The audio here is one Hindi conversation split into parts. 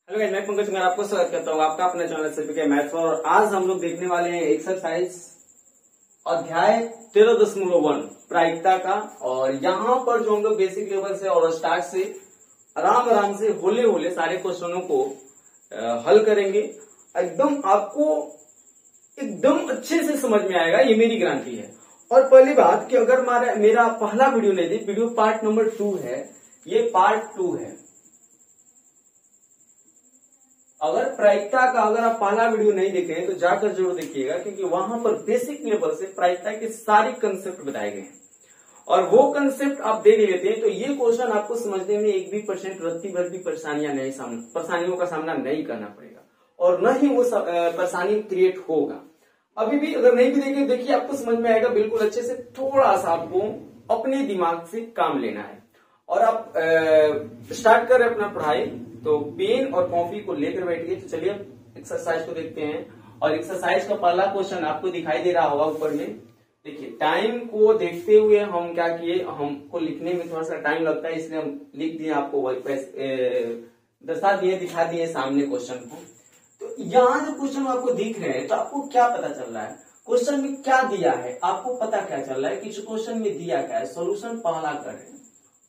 हेलो गाइस, मैं पंकज कुमार आपको स्वागत करता हूँ आपका अपने चैनल सीपीके मैथ्स। और आज हम लोग देखने वाले हैं एक्सरसाइज अध्याय 13.1 प्रायिकता का। और यहाँ पर जो हम लोग बेसिक लेवल से और स्टार्ट से आराम से होले होले सारे क्वेश्चनों को हल करेंगे। एकदम आपको एकदम अच्छे से समझ में आएगा, ये मेरी गारंटी है। और पहली बात कि अगर मेरा पहला वीडियो नहीं थी, वीडियो पार्ट नंबर 2 है, ये पार्ट 2 है। अगर प्रायिकता का अगर आप पहला वीडियो नहीं देखे हैं तो जाकर जरूर देखिएगा, क्योंकि वहां पर बेसिक लेवल से प्रायिकता के सारे कंसेप्ट बताए गए हैं। और वो कंसेप्ट आप देख लेते हैं तो ये क्वेश्चन आपको समझने में 1% रत्ती भर भी परेशानियों का सामना नहीं करना पड़ेगा, और न ही वो परेशानी क्रिएट होगा। अभी भी अगर नहीं भी देखें, देखिए आपको समझ में आएगा बिल्कुल अच्छे से। थोड़ा सा आपको अपने दिमाग से काम लेना है। और आप स्टार्ट कर रहे अपना पढ़ाई, तो पेन और कॉपी को लेकर बैठिए। तो चलिए एक्सरसाइज को देखते हैं। और एक्सरसाइज का पहला क्वेश्चन आपको दिखाई दे रहा होगा ऊपर में। देखिए, टाइम को देखते हुए हम क्या किए, हमको लिखने में थोड़ा सा टाइम लगता है, इसलिए हम लिख दिए, आपको दर्शा दिए, दिखा दिए सामने क्वेश्चन को। तो यहाँ जो क्वेश्चन आपको दिख रहे हैं, तो आपको क्या पता चल रहा है क्वेश्चन में क्या दिया है? आपको पता क्या चल रहा है कि क्वेश्चन में दिया क्या है? सोल्यूशन पहला कर रहे हैं,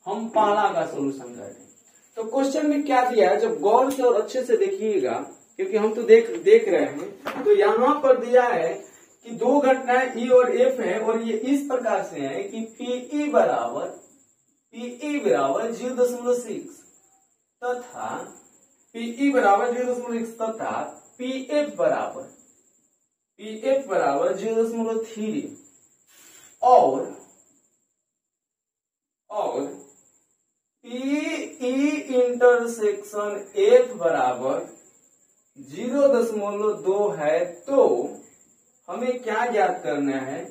हम पहला का सोल्यूशन कर रहे हैं। तो क्वेश्चन में क्या दिया है, जब गौर से और अच्छे से देखिएगा, क्योंकि हम तो देख रहे हैं। तो यहाँ पर दिया है कि दो घटनाएं ई और एफ है, और ये इस प्रकार से है कि पीई बराबर 0.6 तथा पीई बराबर 0.6 तथा पीएफ बराबर 0.3 और पीई इंटरसेक्शन एफ बराबर 0.2 है। तो हमें क्या ज्ञात करना है?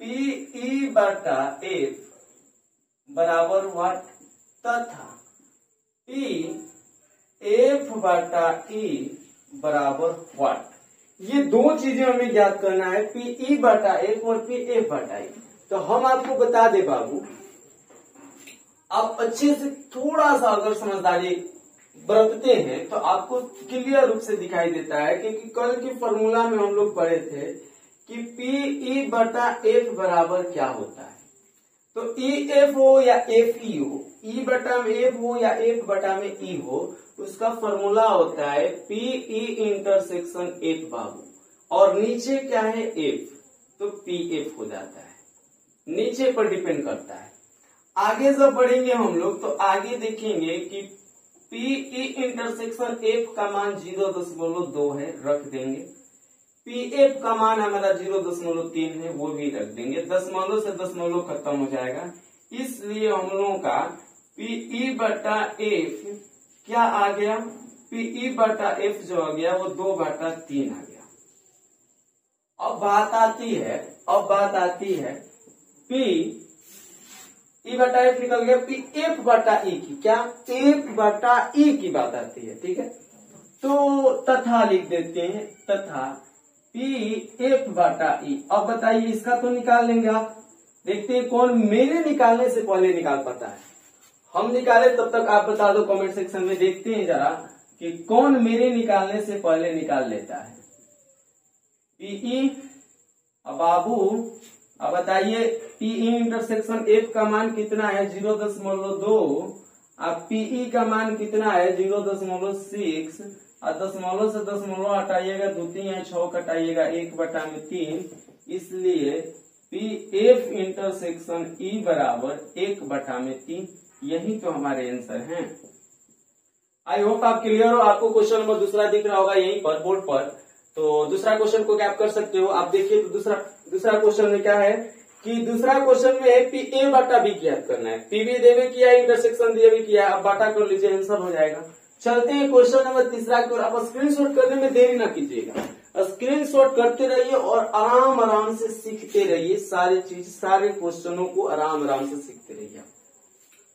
पीई बटा एफ बराबर व्हाट तथा पी एफ बटा ई बराबर व्हाट। ये दो चीजें हमें ज्ञात करना है, पीई बटा एफ और पी एफ बटा ई। तो हम आपको बता दे बाबू, आप अच्छे से थोड़ा सा अगर समझदारी बरतते हैं तो आपको क्लियर रूप से दिखाई देता है। क्योंकि कल की फॉर्मूला में हम लोग पढ़े थे कि पीई बटा एफ बराबर क्या होता है। तो ई एफ हो या एफ ई हो, ई बटा में एफ हो या एफ बटा में ई हो, उसका फॉर्मूला होता है पीई इंटरसेक्शन एफ बाबू। और नीचे क्या है? एफ, तो पी एफ हो जाता है। नीचे पर डिपेंड करता है। आगे जब बढ़ेंगे हम लोग तो आगे देखेंगे कि पीई इंटरसेक्शन एफ का मान 0.2 है, रख देंगे। पीएफ का मान हमारा 0.3 है, वो भी रख देंगे। 10 से 10 खत्म हो जाएगा, इसलिए हम लोगों का पीई बटा एफ क्या आ गया? पीई बटा एफ जो आ गया वो 2/3 आ गया। अब बात आती है पी ई बटा एफ निकल गया, पी एफ बटा ई की, क्या एफ बटा ई की बात आती है। ठीक है, तो तथा लिख देते हैं, तथा पी एफ बटा ई। अब बताइए, इसका तो निकाल लेंगे आप। देखते हैं कौन मेरे निकालने से पहले निकाल पाता है। हम निकाले तब तक आप बता दो कमेंट सेक्शन में। देखते हैं जरा कि कौन मेरे निकालने से पहले निकाल लेता है। पीई, अब बाबू अब बताइए, पीई इंटरसेक्शन एफ का मान कितना है? 0.2। अब पीई का मान कितना है? 0.6। और 10 से 10 हटाइएगा, 2 3 6 कटाइएगा, 1/3। इसलिए पी एफ इंटरसेक्शन ई बराबर 1/3। यही तो हमारे आंसर हैं। आई होप आप क्लियर हो। आपको क्वेश्चन नंबर दूसरा दिख रहा होगा यहीं पर बोर्ड पर। तो दूसरा क्वेश्चन को क्या आप कर सकते हो? आप देखिए, तो दूसरा क्वेश्चन में क्या है कि दूसरा क्वेश्चन में है पी ए बटा बी ज्ञात करना है। पी भी देवे किया, इंटरसेक्शन दिए भी किया, अब बाटा कर लीजिए, आंसर हो जाएगा। चलते हैं क्वेश्चन नंबर तीसरा की ओर। आप स्क्रीनशॉट करने में देरी ना कीजिएगा, स्क्रीनशॉट करते रहिए और आराम से सीखते रहिए। सारे क्वेश्चनों को आराम से सीखते रहिए।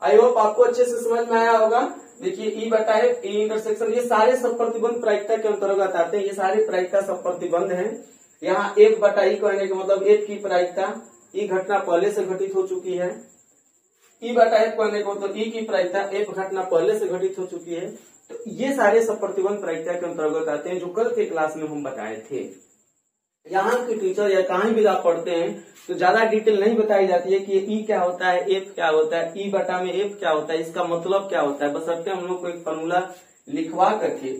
आई होप आपको अच्छे से समझ में आया होगा। देखिए, ई बटा एफ, ई इंटरसेक्शन, ये सारे सब प्रतिबंध प्रायिकता के अंतर्गत आते हैं। ये सारे प्रायिकता सब प्रतिबंध हैं। यहाँ एफ बटा ई कहने का मतलब एफ की प्रायिकता, ई घटना पहले से घटित हो चुकी है। ई बटा एफ कहने का मतलब ई की प्रायिकता, एफ घटना पहले से घटित हो चुकी है। तो ये सारे सब प्रतिबंध प्रायिकता के अंतर्गत आते हैं, जो कल के क्लास में हम बताए थे। यहाँ के टीचर या कहीं भी आप पढ़ते हैं तो ज्यादा डिटेल नहीं बताई जाती है कि ई क्या होता है, एफ क्या होता है, ई बटा में एफ क्या होता है, इसका मतलब क्या होता है। बशर्ते हम लोग को एक फॉर्मूला लिखवा करके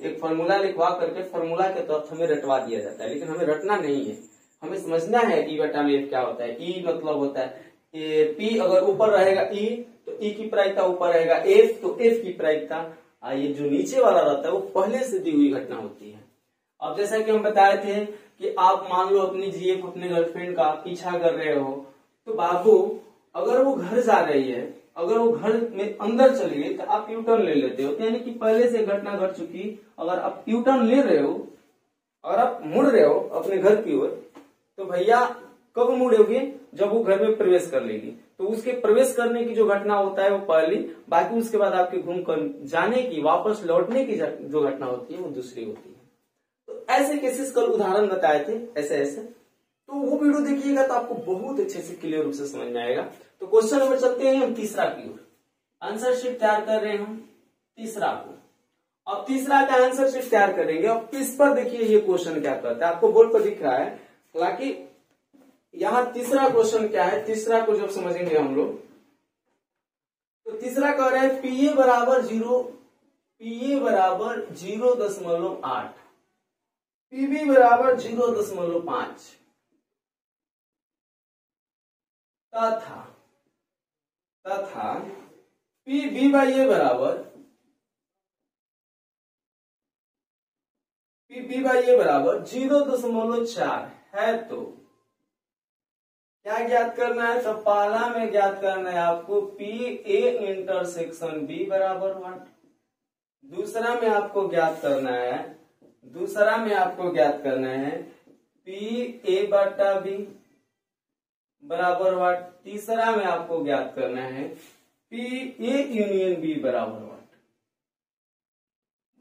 फॉर्मूला के तहत हमें रटवा दिया जाता है, लेकिन हमें रटना नहीं है, हमें समझना है ई बटा में एफ क्या होता है। ई मतलब होता है पी अगर ऊपर रहेगा ई तो ई की प्रायिकता ऊपर रहेगा, एफ तो एफ की प्रायिकता, ये जो नीचे वाला रहता है वो पहले से दी हुई घटना होती है। अब जैसा कि हम बताए थे कि आप मान लो अपनी जीएफ अपने गर्लफ्रेंड का पीछा कर रहे हो, तो बाबू अगर वो घर जा रही है, अगर वो घर में अंदर चली गई तो आप यू टर्न ले लेते हो, यानी कि पहले से घटना घट चुकी। अगर आप यू टर्न ले रहे हो और आप मुड़ रहे हो अपने घर की ओर, तो भैया कब मुड़ोगे, जब वो घर में प्रवेश कर लेगी। तो उसके प्रवेश करने की जो घटना होता है वो पहली, बाकी उसके बाद आपके घूम कर जाने की, वापस लौटने की जो घटना होती है वो दूसरी होती है। तो ऐसे केसेस कल उदाहरण बताए थे, ऐसे तो वो वीडियो देखिएगा तो आपको बहुत अच्छे से क्लियर रूप से समझ में आएगा। तो क्वेश्चन नंबर चलते हैं हम तीसरा की ओर। आंसर शीट तैयार कर रहे हैं हम तीसरा को। अब तीसरा का आंसर शीट तैयार करेंगे। अब इस पर देखिए ये क्वेश्चन क्या करता है, आपको बोर्ड पर दिख रहा है। हालांकि यहाँ तीसरा क्वेश्चन क्या है, तीसरा को जब समझेंगे हम लोग, तो तीसरा कह रहे हैं पीए बराबर 0.8, पीबी बराबर 0.5 तथा पीबी बाई ए बराबर 0.4 है। तो क्या ज्ञात करना है, तो पहला में ज्ञात करना है आपको पी ए इंटरसेक्शन बी बराबर 1। दूसरा में आपको ज्ञात करना है पी ए बटा बी बराबर 1। तीसरा में आपको ज्ञात करना है पी ए यूनियन बी बराबर 1।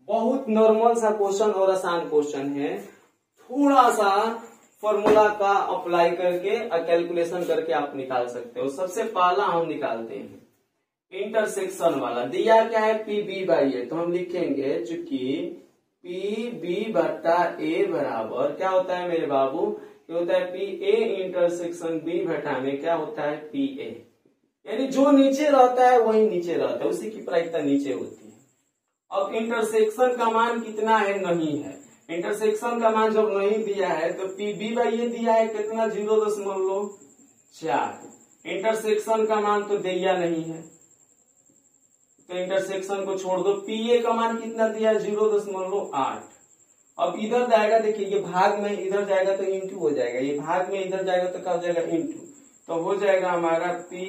बहुत नॉर्मल सा क्वेश्चन और आसान क्वेश्चन है, थोड़ा सा फॉर्मूला का अप्लाई करके और कैलकुलेशन करके आप निकाल सकते हो। सबसे पहला हम निकालते हैं इंटरसेक्शन वाला। दिया क्या है पी बी बाई ए, तो हम लिखेंगे चूंकि पी बी बटा ए बराबर क्या होता है मेरे बाबू, क्या होता है पी ए इंटरसेक्शन बी बटा में क्या होता है पी ए, यानी जो नीचे रहता है वही नीचे रहता है, उसी की प्रायिकता नीचे होती है। अब इंटरसेक्शन का मान कितना है, नहीं है। इंटरसेक्शन का मान जब नहीं दिया है तो पी बी बाई ए दिया है कितना 0.4। इंटरसेक्शन का मान तो दिया नहीं है, तो इंटरसेक्शन को छोड़ दो। पी ए का मान कितना दिया है 0.8। अब इधर जाएगा, देखिए ये भाग में इधर जाएगा तो इंटू हो जाएगा, ये भाग में इधर जाएगा तो क्या हो जाएगा इंटू, तो हो जाएगा हमारा पी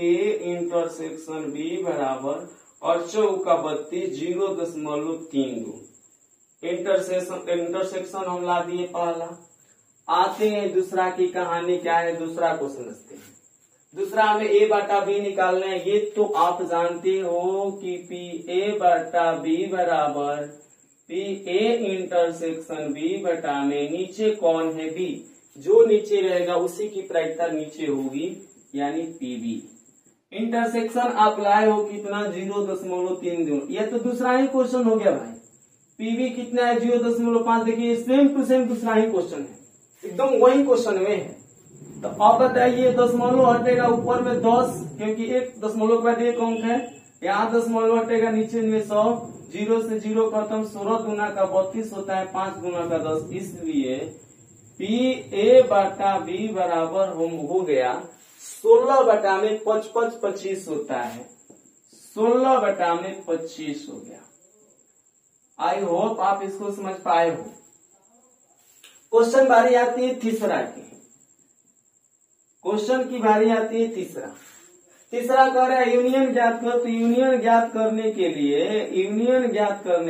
ए इंटरसेक्शन बी बराबर और चौका 32 0.32। इंटरसेक्शन हम ला दिए पहला। आते हैं दूसरा की कहानी क्या है, दूसरा को समझते हैं। दूसरा हमें ए बटा बी निकालना है। ये तो आप जानते हो कि पी ए बटा बी बराबर पी ए इंटरसेक्शन बी बटा में नीचे कौन है बी, जो नीचे रहेगा उसी की प्रायिकता नीचे होगी, यानी पीबी। इंटरसेक्शन आप लाए हो कितना 0.32। यह तो दूसरा ही क्वेश्चन हो गया भाई। पीबी कितना है 0.5। देखिए सेम टू सेम दूसरा ही क्वेश्चन है, एकदम वही क्वेश्चन में है। तो आप बताइए दशमलव हटेगा ऊपर में 10, क्योंकि एक दशमलव के बाद एक अंक है, यहाँ दशमलव हटेगा नीचे में 100, 0 से 0 खत्म, 16 गुना का 32 होता है, 5 गुना का 10। इसलिए पी ए बटा बी बराबर हो गया 16 बटा में 25 होता है, 16 बटा में 25 हो गया। आई होप आप इसको समझ पाए हो। क्वेश्चन बारी आती है तीसरा की, क्वेश्चन की बारी आती है तीसरा। तीसरा कह रहा है यूनियन ज्ञात करो। तो यूनियन ज्ञात करने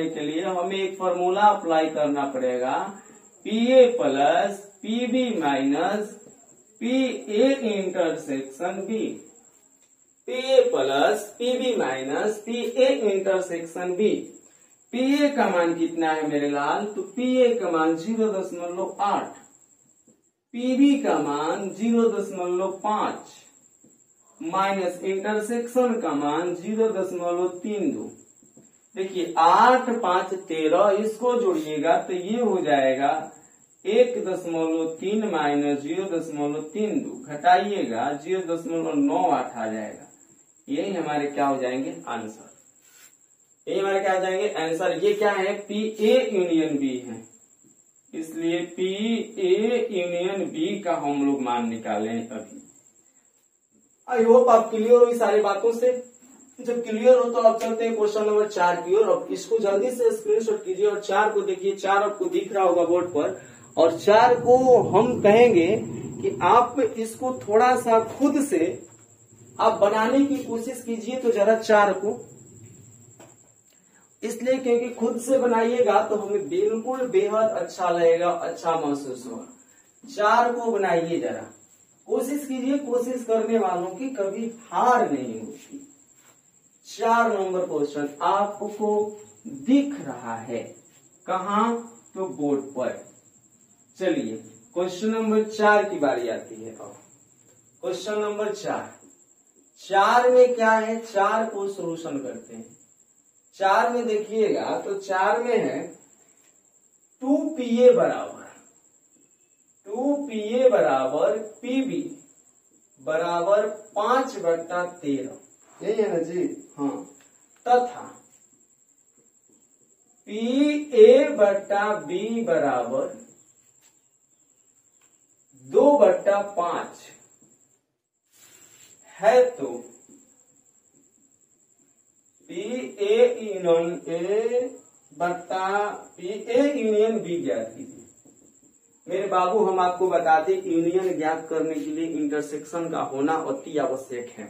के लिए हमें एक फॉर्मूला अप्लाई करना पड़ेगा, P A plus P B minus P A intersection B. P A plus P B minus P A intersection B. P A का मान कितना है मेरे लाल, तो पी ए का मान 0.8, पीबी का मान 0.5 माइनस इंटरसेक्शन का मान 0.32। देखिए 8 5 13, इसको जोड़िएगा तो ये हो जाएगा 1.3 माइनस 0.32, घटाइएगा 0.98 आ जाएगा। यही हमारे क्या हो जाएंगे आंसर, यही हमारे क्या हो जाएंगे आंसर। ये क्या है पी ए यूनियन बी है, इसलिए पी ए यूनियन बी का हम लोग मान निकाले अभी। आई होप आप क्लियर हो इस सारी बातों से। जब क्लियर हो तो आप चलते हैं क्वेश्चन नंबर 4 की ओर। अब इसको जल्दी से स्क्रीनशॉट कीजिए और 4 को देखिए, 4 आपको दिख रहा होगा बोर्ड पर, और 4 को हम कहेंगे कि आप इसको थोड़ा सा खुद से आप बनाने की कोशिश कीजिए तो जरा 4 को, इसलिए क्योंकि खुद से बनाइएगा तो हमें बिल्कुल बेहद अच्छा लगेगा, अच्छा महसूस होगा। 4 को बनाइए जरा, कोशिश कीजिए, कोशिश करने वालों की कभी हार नहीं होती। 4 नंबर क्वेश्चन आपको दिख रहा है कहाँ, तो बोर्ड पर। चलिए क्वेश्चन नंबर 4 की बारी आती है। अब क्वेश्चन नंबर 4 में क्या है, 4 को सोल्यूशन करते हैं। 4 में देखिएगा तो 4 में है 2PA बराबर PB बराबर 5/13, यही है ना जी, हाँ, तथा PA/B बराबर 2/5 है, तो PA यूनियन B ज्ञात कीजिए। मेरे बाबू हम आपको बताते यूनियन ज्ञात करने के लिए इंटरसेक्शन का होना अति आवश्यक है।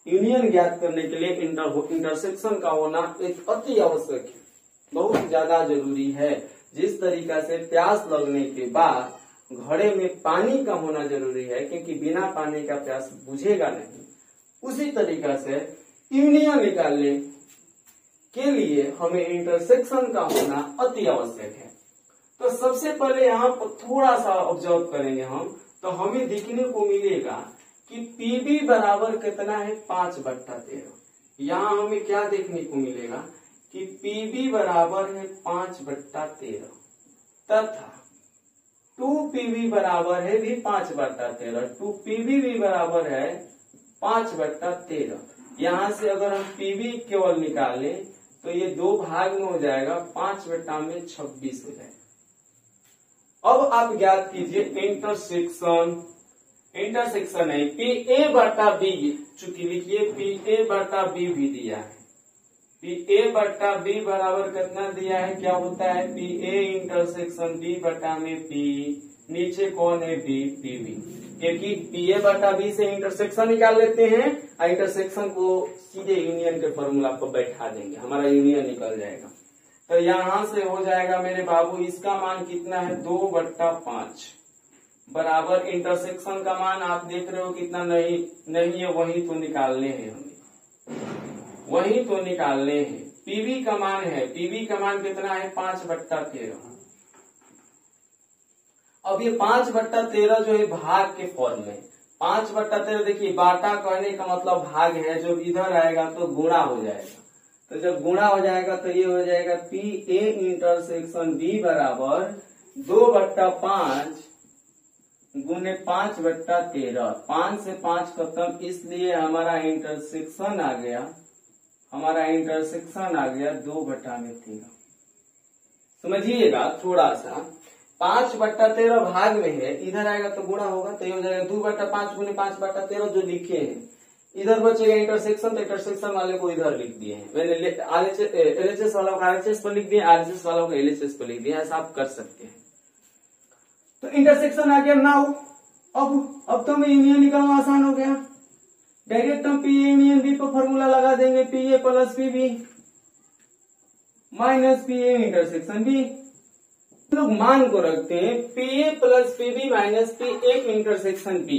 यूनियन ज्ञात करने के लिए इंटरसेक्शन का होना एक अति आवश्यक है, बहुत ज्यादा जरूरी है। जिस तरीका से प्यास लगने के बाद घड़े में पानी का होना जरूरी है, क्योंकि बिना पानी का प्यास बुझेगा नहीं, उसी तरीका से यूनियन निकालने के लिए हमें इंटरसेक्शन का होना अति आवश्यक है। तो सबसे पहले यहाँ पर थोड़ा सा ऑब्जर्व करेंगे हम, तो हमें देखने को मिलेगा कि PB बराबर कितना है 5/13। यहाँ हमें क्या देखने को मिलेगा कि PB बराबर है 5/13 तथा 2PB बराबर है भी 5/13, 2PB भी बराबर है 5/13। यहाँ से अगर हम PB केवल निकालें तो ये 2 भाग में हो जाएगा, 5/26 हो जाएगा। अब आप ज्ञात कीजिए इंटरसेक्शन है PA/B, चूंकि लिखिए PA/B भी दिया है, PA/B बराबर कितना दिया है, क्या होता है PA इंटरसेक्शन B/P, नीचे कौन है B, PB, क्योंकि PA/B से इंटरसेक्शन निकाल लेते हैं और इंटरसेक्शन को सीधे यूनियन के फॉर्मूला पर बैठा देंगे, हमारा यूनियन निकल जाएगा। तो यहां से हो जाएगा मेरे बाबू, इसका मान कितना है 2/5 बराबर इंटरसेक्शन का मान आप देख रहे हो कितना नहीं है, वही तो निकालने हैं हमें, वही तो निकालने हैं। PB का मान है, PB का मान कितना है 5/13। अब ये 5/13 जो है भाग के फॉर्म में, 5/13 देखिए बाटा कहने का मतलब भाग है, जो इधर आएगा तो गुणा हो जाएगा, तो जब गुणा हो जाएगा तो ये हो जाएगा PA इंटरसेक्शन B बराबर 2/5 गुने 5/13, 5 से 5 खत्म, इसलिए हमारा इंटरसेक्शन आ गया 2/13। समझिएगा थोड़ा सा, 5/13 भाग में है, इधर आएगा तो गुणा होगा, तो ये हो जाएगा 2/5 गुने 5/13 जो लिखे हैं। इधर बचेगा इंटरसेक्शन, तो इंटरसेक्शन वाले को इधर लिख दिए हैं मैंने, LHS वालों का RHS पर लिख दिया, RHS वालों का LHS पर लिख दिया, ऐसा आप कर सकते हैं। तो इंटरसेक्शन आ गया नाउ। अब तो हमें यूनियन निकालना आसान हो गया, डायरेक्ट हम PA यूनियन B पर फॉर्मूला लगा देंगे, PA + PB minus PA intersection B। लोग मान को रखते हैं PA + PB minus PA intersection B।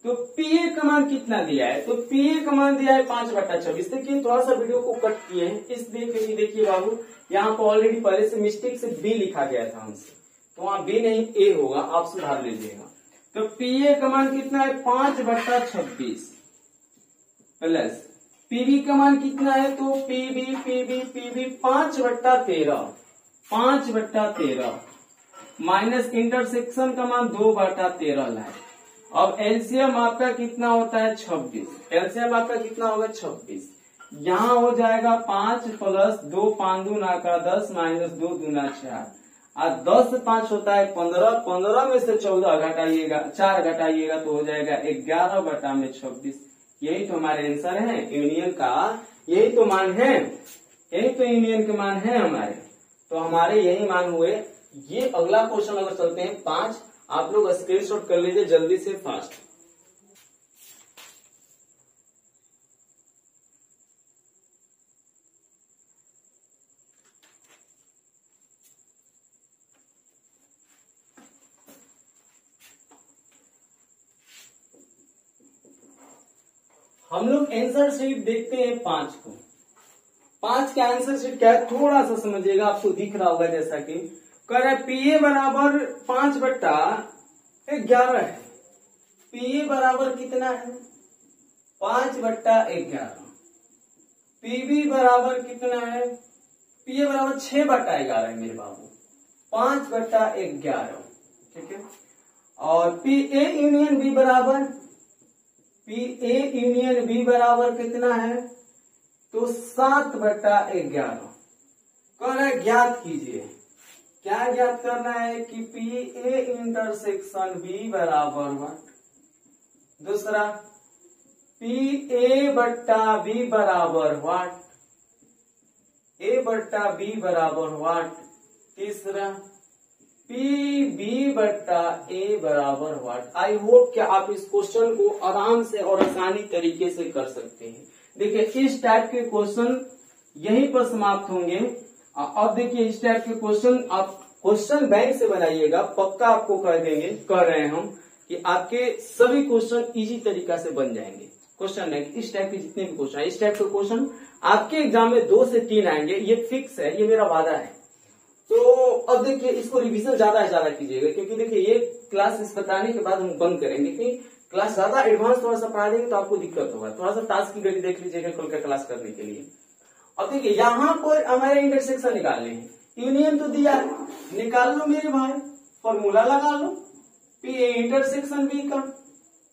तो PA का मान कितना दिया है, तो PA का मान दिया है 5/26। देखिए थोड़ा सा वीडियो को कट किए हैं, इसलिए देखिए बाबू यहाँ पर ऑलरेडी पहले से मिस्टेक से B लिखा गया था हमसे, तो वहां B नहीं A होगा, आप सुधार लीजिएगा। तो PA का मान कितना है 5/26 प्लस पीवी का मान कितना है, तो PV PV PV 5/13 5/13 minus intersection का मान 2/13 लाए। अब एलसीएम आपका कितना होता है 26, एलसीएम आपका कितना होगा 26। यहाँ हो जाएगा 5 प्लस 2 5 दूना का 10 माइनस 2 दूना 4 और 10 से 5 होता है 15, 15 में से 14 घटाइएगा 4 घटाइएगा तो हो जाएगा 11/26। यही तो हमारे आंसर है यूनियन का, यही तो मान है, यही तो यूनियन के मान है हमारे, तो हमारे यही मान हुए। ये अगला क्वेश्चन अगर चलते हैं 5, आप लोग स्क्रीनशॉट कर लीजिए जल्दी से फास्ट। हम लोग आंसर शीट देखते हैं 5 को। 5 का आंसर शीट क्या है थोड़ा सा समझिएगा, आपको दिख रहा होगा जैसा कि कह रहा है पीए बराबर 5/11 है। पीए बराबर कितना है 5/11। पीबी बराबर कितना है, पीए बराबर 6/11 है मेरे बाबू, 5/11, ठीक है। और पीए यूनियन बी बराबर, पीए यूनियन बी बराबर कितना है, तो 7/11। कह रहा है ज्ञात कीजिए, क्या ज्ञात करना है कि पी ए इंटरसेक्शन बी बराबर व्हाट, दूसरा पी ए बट्टा बी बराबर व्हाट, ए बट्टा बी बराबर व्हाट, तीसरा पी बी बट्टा ए बराबर व्हाट। आई होप कि आप इस क्वेश्चन को आराम से और आसानी तरीके से कर सकते हैं। देखिए इस टाइप के क्वेश्चन यहीं पर समाप्त होंगे। अब देखिए इस टाइप के क्वेश्चन आप क्वेश्चन बैंक से बनाइएगा, पक्का आपको कह देंगे, कह रहे हैं हम कि आपके सभी क्वेश्चन इजी तरीका से बन जाएंगे। क्वेश्चन बैंक इस टाइप के जितने भी क्वेश्चन, इस टाइप के क्वेश्चन आपके एग्जाम में 2 से 3 आएंगे, ये फिक्स है, ये मेरा वादा है। तो अब देखिए इसको रिवीजन ज्यादा से ज्यादा कीजिएगा, क्योंकि देखिए ये क्लास इस बताने के बाद हम बंद करेंगे, क्योंकि क्लास ज्यादा एडवांस थोड़ा सा पढ़ा देंगे तो आपको दिक्कत होगा। थोड़ा सा टास्क की गति देख लीजिएगा कल का क्लास करने के लिए। अब देखिए यहाँ पर हमारे इंटरसेक्शन निकालने हैं, यूनियन तो दिया है, निकाल लो मेरे भाई, फॉर्मूला लगा लो। पी ए इंटरसेक्शन बी का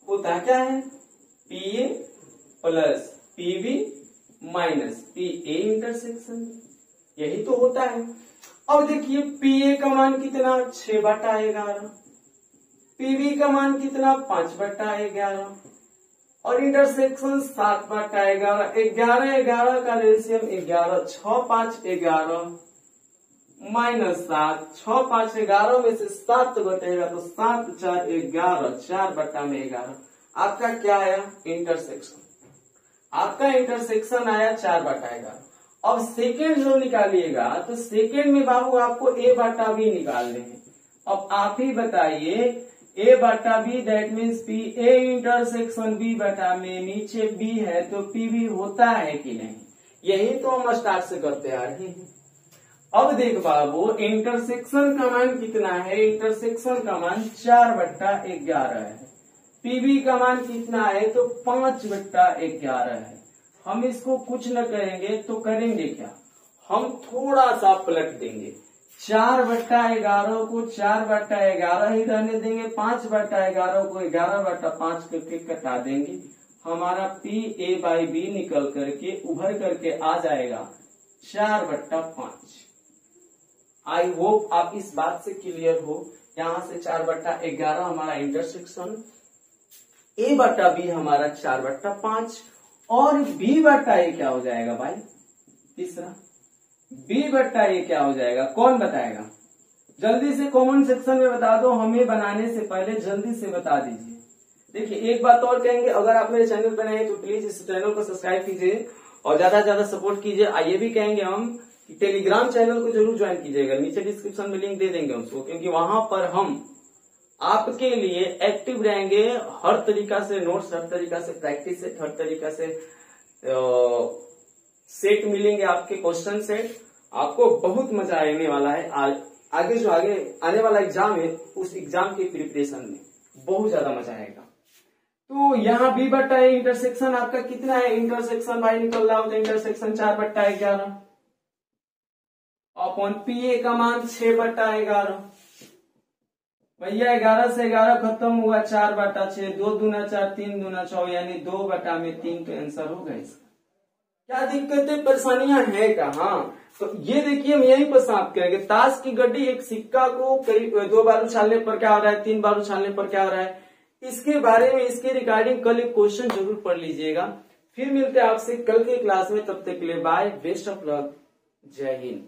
होता क्या है, P A plus P B minus P A intersection B, यही तो होता है। अब देखिए पी ए का मान कितना 6/11, पीबी का मान कितना 5/11 और इंटरसेक्शन 7/11। 11 का एलसीएम 11, 6 5 11 माइनस 7, 6 5 11 में से 7 घटेगा तो 7 4 11, 4/11। आपका क्या आया इंटरसेक्शन, आपका इंटरसेक्शन आया 4/11। अब सेकेंड जो निकालिएगा तो सेकेंड में बाबू आपको ए बटा बी निकालने हैं। अब आप ही बताइए ए बटा B that means P A intersection B बटा में नीचे बी है तो पी बी होता है कि नहीं, यही तो हम स्टार्ट से करते आ रहे हैं। अब देख बाबू इंटरसेक्शन का मान कितना है, इंटरसेक्शन का मान 4/11 है, पीबी का मान कितना है तो 5/11 है। हम इसको कुछ न करेंगे तो करेंगे क्या, हम थोड़ा सा पलट देंगे, 4/11 को 4/11 ही रहने देंगे, 5/11 को 11/5 करके कटा देंगे, हमारा पी ए बाई बी निकल करके उभर करके आ जाएगा 4/5। आई होप आप इस बात से क्लियर हो। यहां से 4/11 हमारा इंटरसेक्शन, ए बटा बी हमारा 4/5 और बी बटा ए क्या हो जाएगा भाई, तीसरा बी बटा ए क्या हो जाएगा, कौन बताएगा, जल्दी से कमेंट सेक्शन में बता दो, हमें बनाने से पहले जल्दी से बता दीजिए। देखिए एक बात और कहेंगे, अगर आप मेरे चैनल पर नए हैं तो प्लीज इस चैनल को सब्सक्राइब कीजिए और ज्यादा से ज्यादा सपोर्ट कीजिए। ये भी कहेंगे हम कि टेलीग्राम चैनल को जरूर ज्वाइन कीजिएगा, नीचे डिस्क्रिप्शन में लिंक दे देंगे उसको, क्योंकि वहां पर हम आपके लिए एक्टिव रहेंगे, हर तरीका से नोट्स, हर तरीका से प्रैक्टिस सेट, हर तरीका से सेट मिलेंगे, आपके क्वेश्चन सेट, आपको बहुत मजा आने वाला है। आगे जो आगे आने वाला एग्जाम है उस एग्जाम के प्रिपरेशन में बहुत ज्यादा मजा आएगा। तो यहाँ b बट्टा ए इंटरसेक्शन आपका कितना है, इंटरसेक्शन भाई निकल रहा हो तो इंटरसेक्शन 4/11 अपॉन पी ए का मान 6/11। भैया 11 से 11 खत्म हुआ, 4/6, 2 दूना 4, 3 दूना 6, यानी 2/3 तो आंसर होगा इसका। क्या दिक्कतें परेशानियां है का? हाँ, तो ये देखिए हम यही पर समाप्त करेंगे। ताश की गड्डी एक सिक्का को करीब 2 बार उछालने पर क्या हो रहा है, 3 बार उछालने पर क्या हो रहा है, इसके बारे में, इसके रिगार्डिंग कल एक क्वेश्चन जरूर पढ़ लीजिएगा। फिर मिलते हैं आपसे कल के क्लास में, तब तक के लिए बाय, बेस्ट ऑफ लक, जय हिंद।